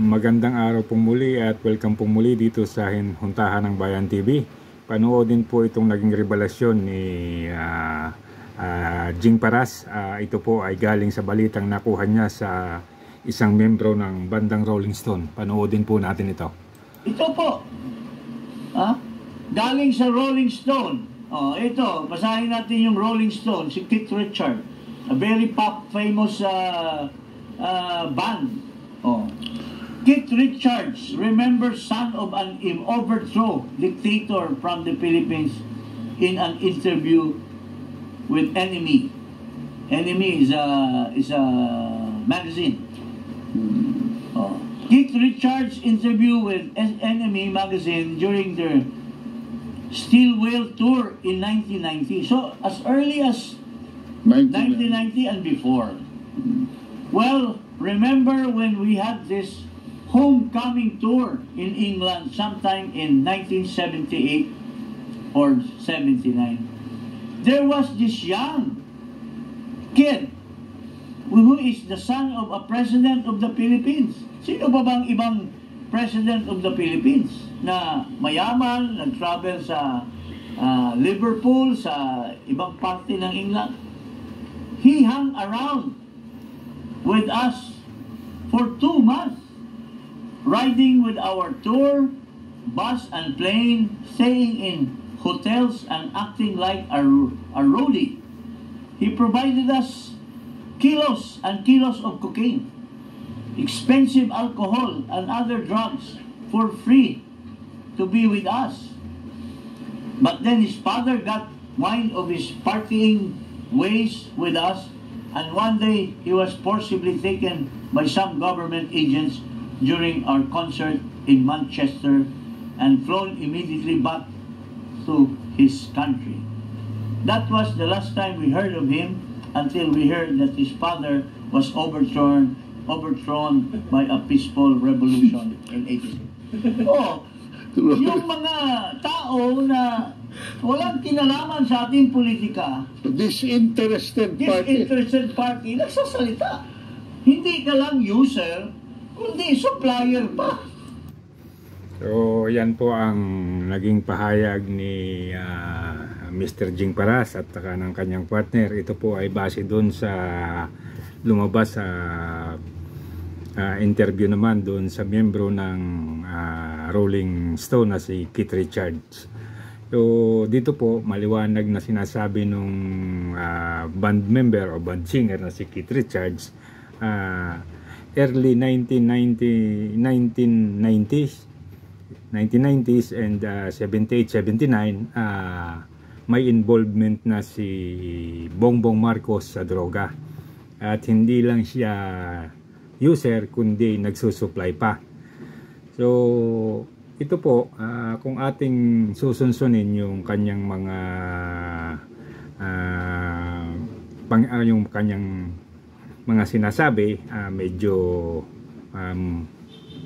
Magandang araw pong muli at welcome pong muli dito sa Huntahan ng Bayan TV. Panoodin po itong naging revelasyon ni Jing Paras. Ito po ay galing sa balitang nakuha niya sa isang membro ng bandang Rolling Stone. Panoodin po natin ito. Ito po, galing sa Rolling Stone. Ito, basahin natin yung Rolling Stone, si Keith Richards, a very famous band. Keith Richards, remember, son of an overthrow dictator from the Philippines, in an interview with Enemy. Enemy is a magazine. Keith Richards' interview with Enemy magazine during their Steel Wheel tour in 1990. So as early as 1990 and before. Well, remember when we had this homecoming tour in England sometime in 1978 or 79. There was this young kid who is the son of a president of the Philippines. Sino ba bang ibang president of the Philippines na mayaman, nag-travel sa Liverpool, sa ibang parte ng England? He hung around with us for 2 months, riding with our tour, bus and plane, staying in hotels and acting like a roadie. He provided us kilos and kilos of cocaine, expensive alcohol and other drugs for free to be with us. But then his father got wind of his partying ways with us, and one day he was forcibly taken by some government agents during our concert in Manchester and flown immediately back to his country. That was the last time we heard of him, until we heard that his father was overthrown by a peaceful revolution in 18. Yung mga tao na walang kinalaman sa ating politika, disinterested party, nagsasalita. Hindi ka lang user, kundi supplier pa. So yan po ang naging pahayag ni Mr. Jing Paras at saka ng kanyang partner. Ito po ay base doon sa lumabas sa interview naman doon sa miyembro ng Rolling Stone na si Keith Richards. So dito po maliwanag na sinasabi nung band member o band singer na si Keith Richards, early 1990s and 78, 79, may involvement na si Bongbong Marcos sa droga. At hindi lang siya user, kundi nagsusupply pa. So ito po, kung ating susunsunin yung kanyang mga yung kanyang mga sinasabi, medyo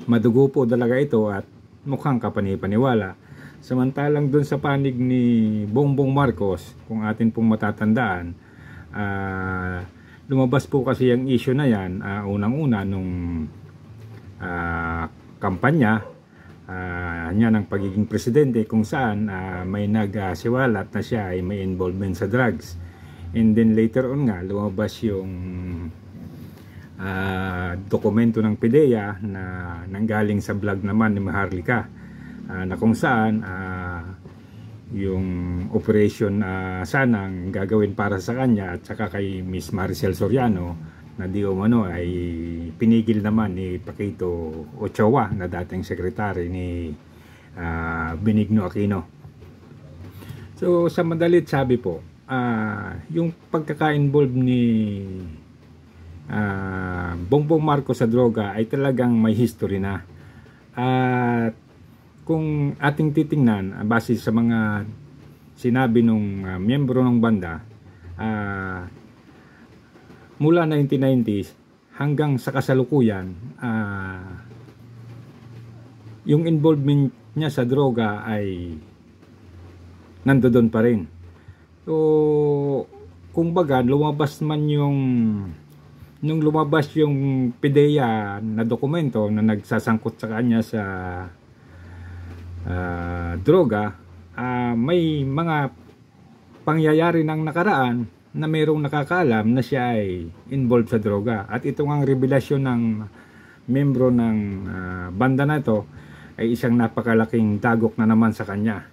madugo po talaga ito at mukhang kapanipaniwala. Samantalang doon sa panig ni Bongbong Marcos, kung atin pong matatandaan, lumabas po kasi yung issue na yan unang-una nung kampanya niya ng pagiging presidente, kung saan may nagsiwalat na siya ay may involvement sa drugs. And then later on nga lumabas yung dokumento ng PIDEA na nanggaling sa vlog naman ni Maharlika, na kung saan yung operation sanang gagawin para sa kanya at saka kay Miss Maricel Soriano na di umano ay pinigil naman ni Paquito Ochoa na dating sekretary ni Benigno Aquino. So sa madalit sabi po, yung pagkaka-involve ni Bongbong Marcos sa droga ay talagang may history na. At kung ating titingnan base sa mga sinabi nung miyembro ng banda, mula 1990s hanggang sa kasalukuyan, yung involvement niya sa droga ay nandoon pa rin. So kumbaga lumabas man yung nung lumabas yung PDEA na dokumento na nagsasangkot sa kanya sa droga, may mga pangyayari ng nakaraan na mayroong nakakaalam na siya ay involved sa droga. At ito ang revelasyon ng membro ng banda na ito ay isang napakalaking dagok na naman sa kanya.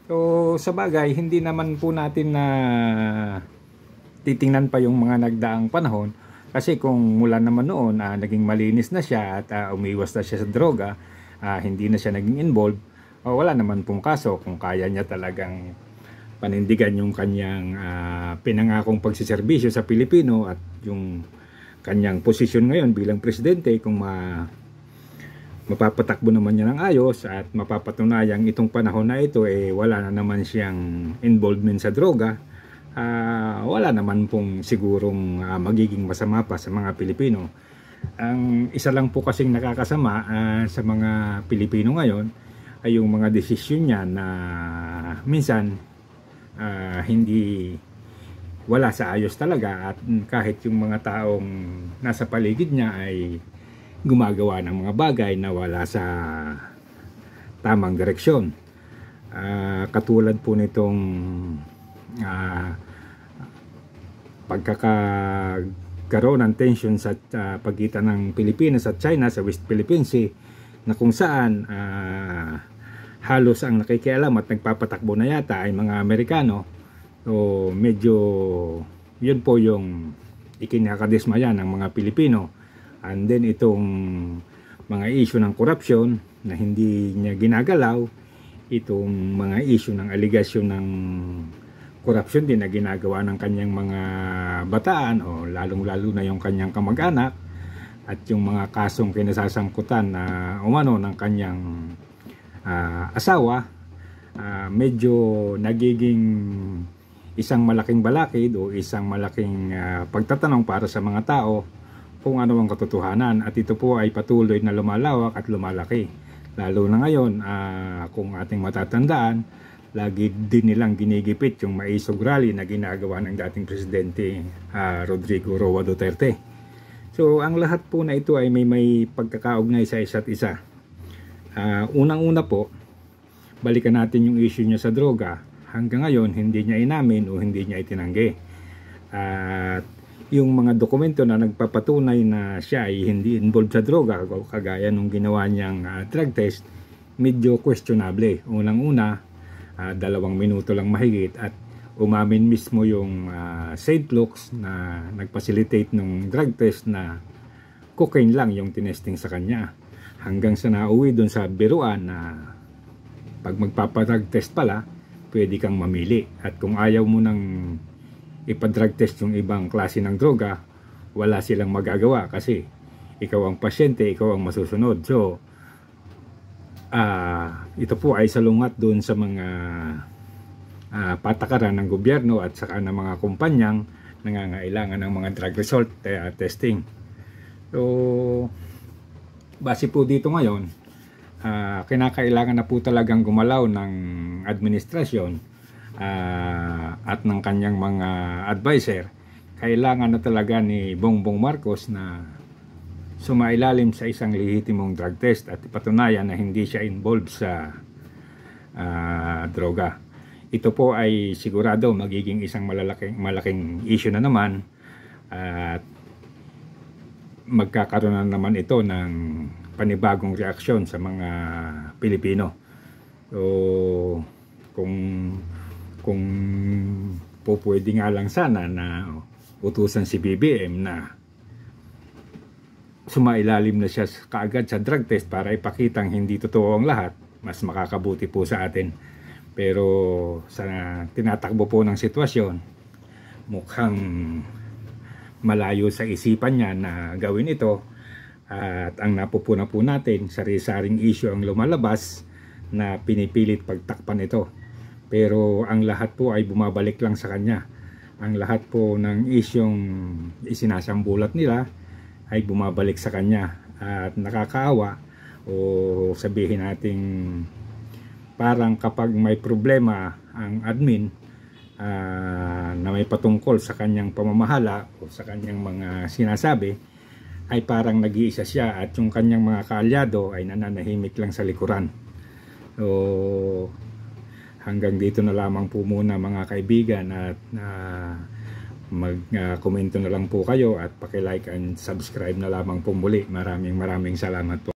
So sa bagay, hindi naman po natin na titingnan pa yung mga nagdaang panahon, kasi kung mula naman noon naging malinis na siya at umiwas na siya sa droga, hindi na siya naging involved, wala naman pong kaso kung kaya niya talagang panindigan yung kanyang pinangakong pagsiservisyo sa Pilipino at yung kanyang posisyon ngayon bilang presidente. Kung mapapatakbo naman niya ng ayos at mapapatunayang itong panahon na ito wala na naman siyang involvement sa droga, wala naman pong sigurong magiging masama pa sa mga Pilipino. Ang isa lang po kasing nakakasama sa mga Pilipino ngayon ay yung mga desisyon niya na minsan hindi wala sa ayos talaga, at kahit yung mga taong nasa paligid niya ay gumagawa ng mga bagay na wala sa tamang direksyon. Katulad po nitong pagkakaroon ng tension sa pagitan ng Pilipinas at China sa West Philippine Sea, na kung saan halos ang nakikialam at nagpapatakbo na yata ay mga Amerikano. So medyo yun po yung ikinakadismaya ng mga Pilipino. And then itong mga issue ng corruption na hindi niya ginagalaw, itong mga issue ng aligasyon ng corruption din na ginagawa ng kanyang mga bataan, o lalong-lalo na yung kanyang kamag-anak, at yung mga kasong kinasasangkutan na umano ng kanyang asawa, medyo nagiging isang malaking balakid o isang malaking pagtatanong para sa mga tao kung ano ang katotohanan. At ito po ay patuloy na lumalawak at lumalaki. Lalo na ngayon, kung ating matatandaan, lagi din nilang ginigipit yung maisog rally na ginagawa ng dating presidente Rodrigo Roa Duterte. So ang lahat po na ito ay may pagkakaugnay sa isa't isa. Unang-una po, balikan natin yung issue niya sa droga. Hanggang ngayon, hindi niya inamin o hindi niya itinanggi. At yung mga dokumento na nagpapatunay na siya ay hindi involved sa droga, kagaya nung ginawa niyang drug test, medyo questionable. Unang-una, 2 minuto lang mahigit, at umamin mismo yung St. Luke's na nag-facilitate ng drug test na cocaine lang yung tinesting sa kanya. Hanggang sa nauwi doon sa biruan na pag magpapadrug test pala, pwede kang mamili. At kung ayaw mo nang ipadrug test yung ibang klase ng droga, wala silang magagawa kasi ikaw ang pasyente, ikaw ang masusunod. So, ito po ay salungat doon sa mga patakaran ng gobyerno at saka ng mga kumpanyang nangangailangan ng mga drug result testing. So, base po dito ngayon, kinakailangan na po talagang gumalaw ng administrasyon at ng kanyang mga advisor. Kailangan na talaga ni Bongbong Marcos na sumailalim sa isang lehitimong drug test at ipatunayan na hindi siya involved sa droga. Ito po ay sigurado magiging isang malaking issue na naman, at magkakaroon na naman ito ng panibagong reaksyon sa mga Pilipino. So kung po pwede nga lang sana na utusan si BBM na sumailalim na siya kaagad sa drug test para ipakitang hindi totoo ang lahat, mas makakabuti po sa atin. Pero sa tinatakbo po ng sitwasyon, mukhang malayo sa isipan niya na gawin ito, at ang napupuna po natin, sari-saring issue ang lumalabas na pinipilit pagtakpan ito. Pero ang lahat po ay bumabalik lang sa kanya. Ang lahat po ng isyong isinasambulat nila ay bumabalik sa kanya, at nakakaawa, o sabihin nating parang kapag may problema ang admin, na may patungkol sa kanyang pamamahala o sa kanyang mga sinasabi, ay parang nag-iisa siya at yung kanyang mga kaalyado ay nananahimik lang sa likuran. So hanggang dito na lamang po muna mga kaibigan, at mag-komento na lang po kayo at paki-like and subscribe na lamang po muli. Maraming salamat po.